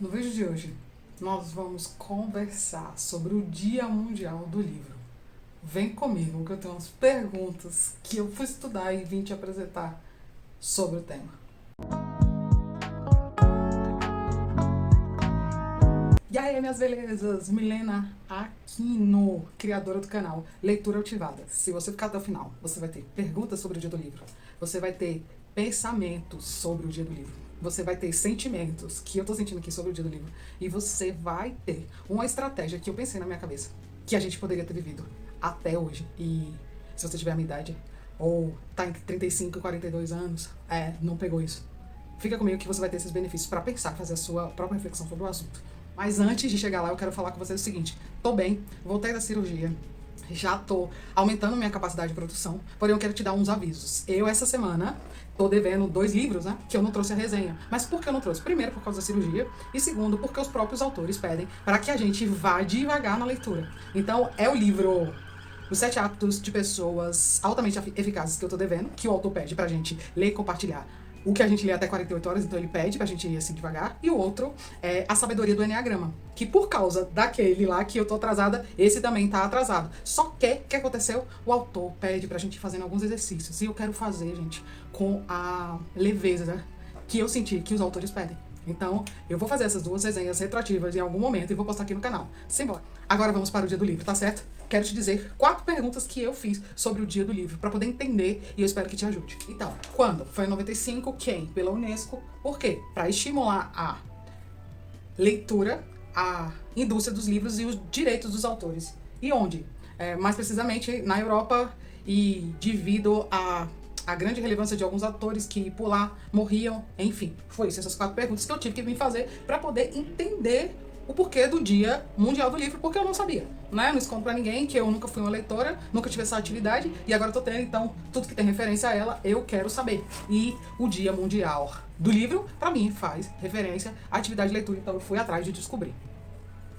No vídeo de hoje, nós vamos conversar sobre o Dia Mundial do Livro. Vem comigo que eu tenho umas perguntas que eu fui estudar e vim te apresentar sobre o tema. E aí, minhas belezas? Milena Aquino, criadora do canal Leitura Ativada. Se você ficar até o final, você vai ter perguntas sobre o Dia do Livro. Você vai ter pensamentos sobre o Dia do Livro. Você vai ter sentimentos que eu tô sentindo aqui sobre o Dia do Livro. E você vai ter uma estratégia que eu pensei na minha cabeça, que a gente poderia ter vivido até hoje. E se você tiver a minha idade, ou tá entre 35 e 42 anos, não pegou isso. Fica comigo que você vai ter esses benefícios para pensar, fazer a sua própria reflexão sobre o assunto. Mas antes de chegar lá, eu quero falar com vocês o seguinte. Tô bem, voltei da cirurgia, já tô aumentando minha capacidade de produção, porém eu quero te dar uns avisos. Eu, essa semana, tô devendo 2 livros, né, que eu não trouxe a resenha. Mas por que eu não trouxe? Primeiro, por causa da cirurgia, e segundo, porque os próprios autores pedem para que a gente vá devagar na leitura. Então, é o livro Os 7 Hábitos de Pessoas Altamente Eficazes que eu tô devendo, que o autor pede pra gente ler e compartilhar o que a gente lê até 48 horas, então ele pede pra gente ir assim devagar. E o outro é A Sabedoria do Eneagrama, que por causa daquele lá que eu tô atrasada, esse também tá atrasado. Só que, o que aconteceu? O autor pede pra gente ir fazendo alguns exercícios. E eu quero fazer, gente, com a leveza que eu senti que os autores pedem. Então, eu vou fazer essas 2 resenhas retroativas em algum momento e vou postar aqui no canal. Simbora. Agora vamos para o Dia do Livro, tá certo? Quero te dizer 4 perguntas que eu fiz sobre o Dia do Livro, para poder entender, e eu espero que te ajude. Então, quando? Foi em 95, quem? Pela Unesco. Por quê? Para estimular a leitura, a indústria dos livros e os direitos dos autores. E onde? Mais precisamente na Europa, e devido a grande relevância de alguns atores que por lá morriam, enfim. Foi isso, essas 4 perguntas que eu tive que me fazer para poder entender o porquê do Dia Mundial do Livro, porque eu não sabia, né? Não escondo pra ninguém que eu nunca fui uma leitora, nunca tive essa atividade, e agora eu tô tendo, então, tudo que tem referência a ela, eu quero saber. E o Dia Mundial do Livro, pra mim, faz referência à atividade de leitura, então eu fui atrás de descobrir.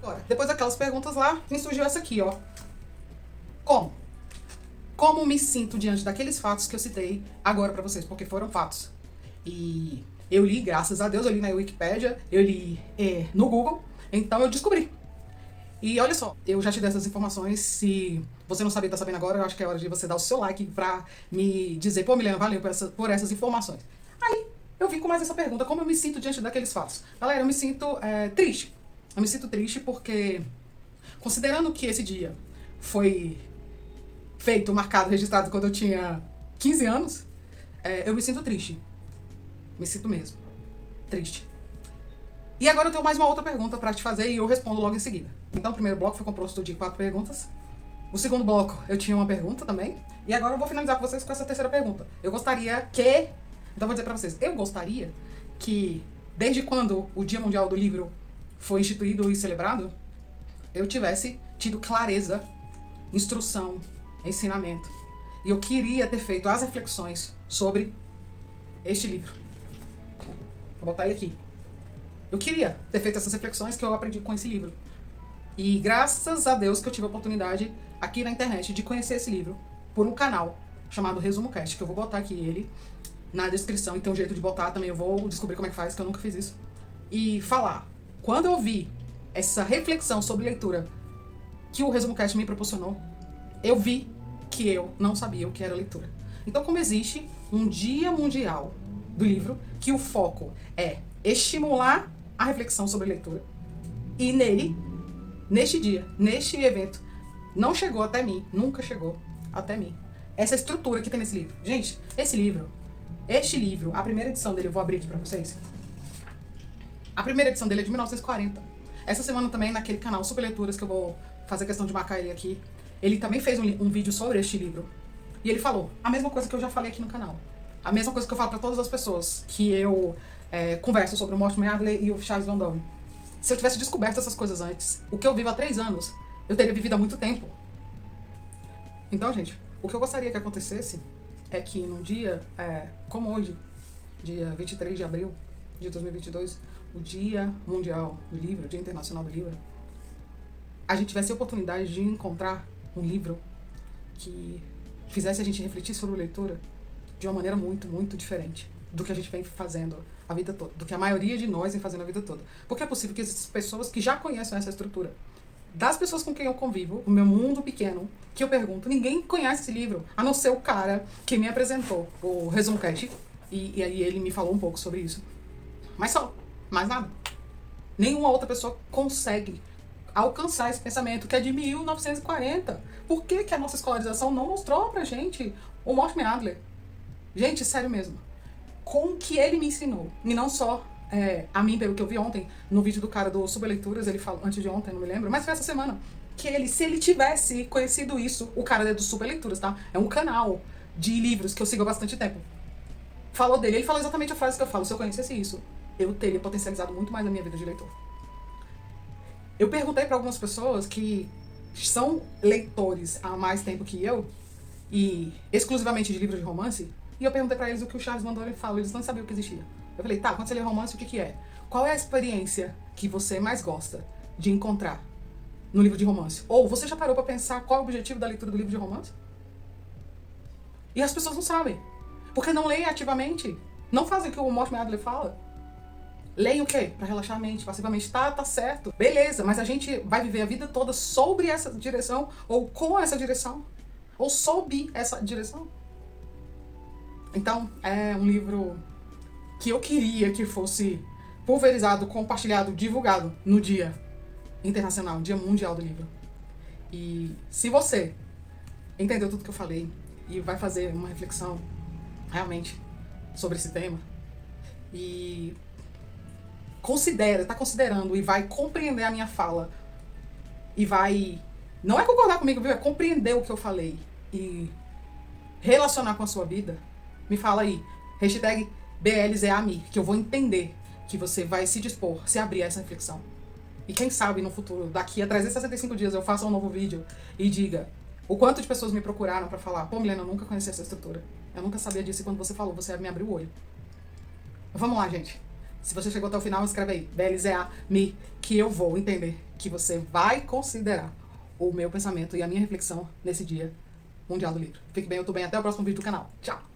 Agora, depois daquelas perguntas lá, me surgiu essa aqui, ó. Como me sinto diante daqueles fatos que eu citei agora pra vocês, porque foram fatos. E eu li, graças a Deus, eu li na Wikipédia, eu li no Google, então eu descobri. E olha só, eu já te dei essas informações. Se você não sabia, tá sabendo agora, eu acho que é hora de você dar o seu like pra me dizer, pô, Milena, valeu por essas informações. Aí, eu vim com mais essa pergunta, como eu me sinto diante daqueles fatos? Galera, eu me sinto triste. Eu me sinto triste porque, considerando que esse dia foi feito, marcado, registrado quando eu tinha 15 anos, eu me sinto triste. Me sinto mesmo. Triste. E agora eu tenho mais uma outra pergunta pra te fazer e eu respondo logo em seguida. Então o primeiro bloco foi composto de 4 perguntas. O segundo bloco eu tinha uma pergunta também. E agora eu vou finalizar com vocês com essa terceira pergunta. Eu gostaria que... Então eu vou dizer pra vocês. Eu gostaria que, desde quando o Dia Mundial do Livro foi instituído e celebrado, eu tivesse tido clareza, instrução, ensinamento. E eu queria ter feito as reflexões sobre este livro. Vou botar ele aqui. Eu queria ter feito essas reflexões que eu aprendi com esse livro. E graças a Deus que eu tive a oportunidade aqui na internet de conhecer esse livro por um canal chamado Resumo Cast, que eu vou botar aqui ele na descrição, e tem um jeito de botar também, eu vou descobrir como é que faz, que eu nunca fiz isso. E falar, quando eu vi essa reflexão sobre leitura que o Resumo Cast me proporcionou, eu vi que eu não sabia o que era leitura. Então, como existe um Dia Mundial do Livro, que o foco é estimular a reflexão sobre leitura, e nele, neste dia, neste evento, não chegou até mim, nunca chegou até mim, essa estrutura que tem nesse livro. Gente, este livro, a primeira edição dele, eu vou abrir aqui pra vocês. A primeira edição dele é de 1940. Essa semana também, naquele canal Super Leituras, que eu vou fazer questão de marcar ele aqui, ele também fez um vídeo sobre este livro. E ele falou a mesma coisa que eu já falei aqui no canal. A mesma coisa que eu falo pra todas as pessoas que eu converso sobre o Mortimer Adler e o Charles Landau. Se eu tivesse descoberto essas coisas antes, o que eu vivo há 3 anos, eu teria vivido há muito tempo. Então, gente, o que eu gostaria que acontecesse é que num dia como hoje, dia 23 de abril de 2022, o Dia Mundial do Livro, o Dia Internacional do Livro, a gente tivesse a oportunidade de encontrar um livro que fizesse a gente refletir sobre a leitura de uma maneira muito, muito diferente do que a gente vem fazendo a vida toda, do que a maioria de nós vem fazendo a vida toda. Porque é possível que existam pessoas que já conheçam essa estrutura. Das pessoas com quem eu convivo, o meu mundo pequeno, que eu pergunto, ninguém conhece esse livro, a não ser o cara que me apresentou o ResumoCast, e aí ele me falou um pouco sobre isso. Mas só, mais nada. Nenhuma outra pessoa consegue alcançar esse pensamento, que é de 1940. Por que a nossa escolarização não mostrou pra gente o Mortimer Adler? Gente, sério mesmo. Com o que ele me ensinou, e não só a mim, pelo que eu vi ontem, no vídeo do cara do Subleituras, ele falou, antes de ontem, não me lembro, mas foi essa semana, que ele, se ele tivesse conhecido isso, o cara é do Subleituras, tá? É um canal de livros que eu sigo há bastante tempo. Falou dele, ele falou exatamente a frase que eu falo, se eu conhecesse isso, eu teria potencializado muito mais a minha vida de leitor. Eu perguntei pra algumas pessoas que são leitores há mais tempo que eu, e exclusivamente de livros de romance, e eu perguntei pra eles o que o Charles Mandoni fala, eles não sabiam o que existia. Eu falei, tá, quando você lê romance, o que é? Qual é a experiência que você mais gosta de encontrar no livro de romance? Ou você já parou pra pensar qual é o objetivo da leitura do livro de romance? E as pessoas não sabem. Porque não leem ativamente. Não fazem o que o Mortimer Adler fala. Leem o quê? Pra relaxar a mente, passivamente. Tá certo. Beleza, mas a gente vai viver a vida toda sobre essa direção, ou com essa direção, ou sob essa direção. Então, é um livro que eu queria que fosse pulverizado, compartilhado, divulgado no Dia Internacional, Dia Mundial do Livro. E se você entendeu tudo que eu falei e vai fazer uma reflexão realmente sobre esse tema e tá considerando e vai compreender a minha fala e vai, não é concordar comigo, viu? É compreender o que eu falei e relacionar com a sua vida, me fala aí, hashtag BLZAMI, que eu vou entender que você vai se dispor, se abrir a essa reflexão. E quem sabe no futuro, daqui a 365 dias, eu faça um novo vídeo e diga o quanto de pessoas me procuraram pra falar, pô, Milena, eu nunca conheci essa estrutura. Eu nunca sabia disso e quando você falou, você me abriu o olho. Vamos lá, gente. Se você chegou até o final, escreve aí, BLZAMI, que eu vou entender que você vai considerar o meu pensamento e a minha reflexão nesse Dia Mundial do Livro. Fique bem, eu tô bem. Até o próximo vídeo do canal. Tchau!